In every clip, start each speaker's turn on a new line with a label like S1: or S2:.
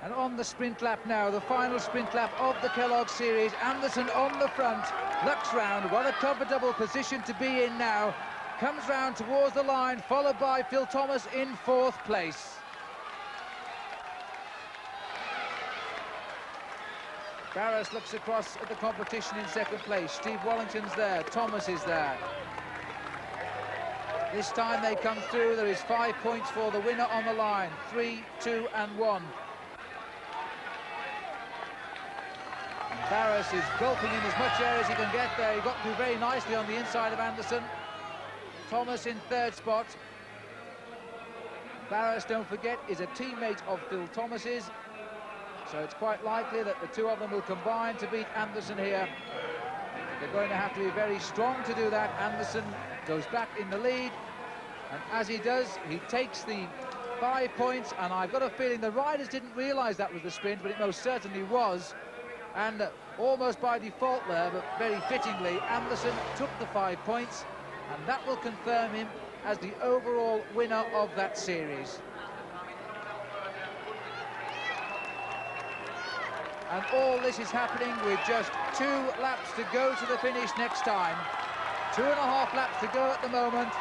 S1: And on the sprint lap now, the final sprint lap of the Kellogg series, Anderson on the front, looks round, what a comfortable position to be in now, comes round towards the line, followed by Phil Thomas in 4th place. Barras looks across at the competition in 2nd place. Steve Wallington's there, Thomas is there. This time they come through, there is 5 points for the winner on the line, 3, 2 and 1. Barras is gulping in as much air as he can get there. He got through very nicely on the inside of Anderson. Thomas in 3rd spot. Barras, don't forget, is a teammate of Phil Thomas's, so it's quite likely that the two of them will combine to beat Anderson here. They're going to have to be very strong to do that. Anderson goes back in the lead, and as he does, he takes the 5 points, and I've got a feeling the riders didn't realise that was the sprint, but it most certainly was. And almost by default there, but very fittingly, Anderson took the 5 points, and that will confirm him as the overall winner of that series. And all this is happening with just 2 laps to go to the finish next time. 2.5 laps to go at the moment.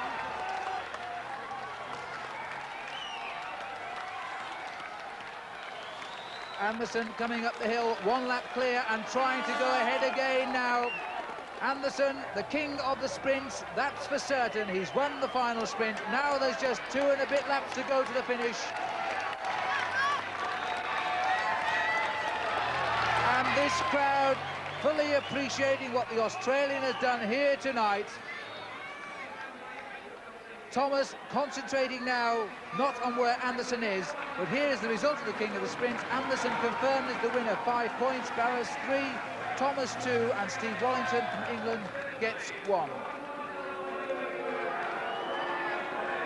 S1: Anderson coming up the hill, 1 lap clear and trying to go ahead again now. Anderson, the king of the sprints, that's for certain. He's won the final sprint. Now there's just 2 and a bit laps to go to the finish. And this crowd fully appreciating what the Australian has done here tonight. Thomas concentrating now not on where Anderson is, but here is the result of the king of the sprint. Anderson confirmed as the winner, 5 points, Barras 3, Thomas 2, and Steve Wallington from England gets 1.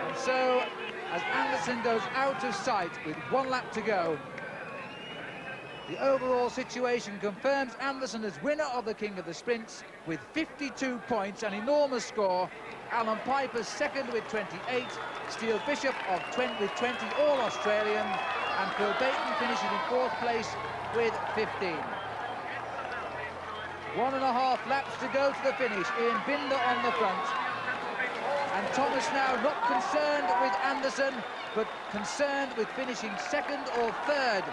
S1: And so, as Anderson goes out of sight with 1 lap to go, the overall situation confirms Anderson as winner of the king of the sprints with 52 points, an enormous score. Alan Piper's second with 28, Steele Bishop with 20, all Australian, and Phil Baton finishing in 4th place with 15. 1.5 laps to go to the finish. Ian Binder on the front. And Thomas now not concerned with Anderson, but concerned with finishing 2nd or 3rd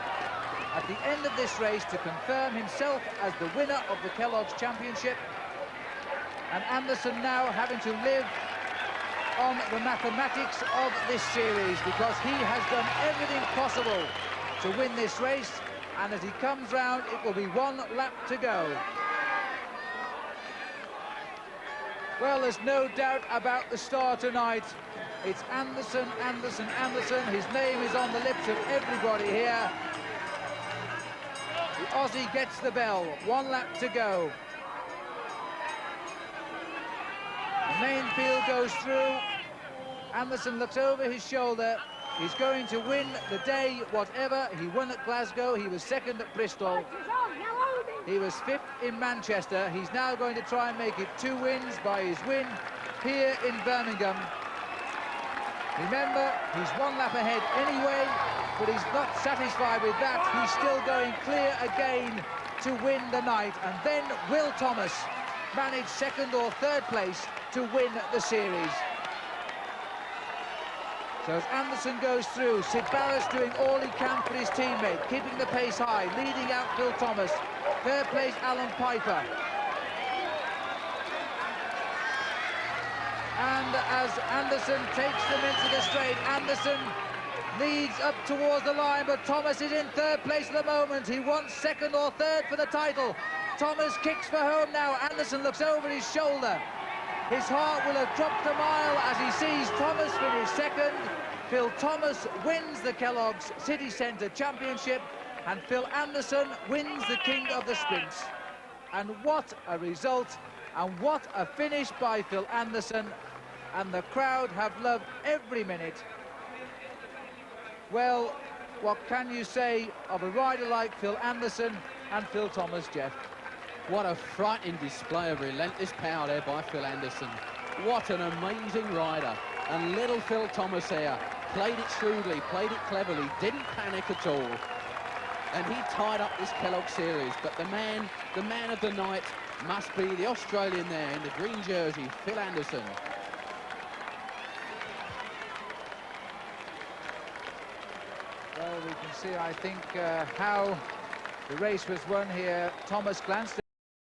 S1: at the end of this race to confirm himself as the winner of the Kellogg's Championship. And Anderson now having to live on the mathematics of this series, because he has done everything possible to win this race, and as he comes round, it will be 1 lap to go. Well, there's no doubt about the star tonight. It's Anderson, Anderson, Anderson. His name is on the lips of everybody here. The Aussie gets the bell. 1 lap to go. The main field goes through. Anderson looks over his shoulder. He's going to win the day, whatever. He won at Glasgow. He was 2nd at Bristol. He was 5th in Manchester. He's now going to try and make it 2 wins by his win here in Birmingham. Remember, he's 1 lap ahead anyway, but he's not satisfied with that. He's still going clear again to win the night. And then will Thomas manage 2nd or 3rd place to win the series? So as Anderson goes through, Sid Barras doing all he can for his teammate, keeping the pace high, leading out Phil Thomas. 3rd place, Alan Piper. And as Anderson takes them into the straight, Anderson leads up towards the line, but Thomas is in 3rd place at the moment. He wants 2nd or 3rd for the title. Thomas kicks for home now. Anderson looks over his shoulder. His heart will have dropped a mile as he sees Thomas finish 2nd. Phil Thomas wins the Kellogg's City Centre Championship, and Phil Anderson wins the King of the Sprints. And what a result, and what a finish by Phil Anderson, and the crowd have loved every minute. Well, what can you say of a rider like Phil Anderson and Phil Thomas, Jeff?
S2: What a frightening display of relentless power there by Phil Anderson. What an amazing rider. And little Phil Thomas here played it shrewdly, played it cleverly, didn't panic at all. and he tied up this Kellogg series. But the man of the night must be the Australian there in the green jersey, Phil Anderson.
S1: Well, we can see, I think, how the race was won here. Thomas glanced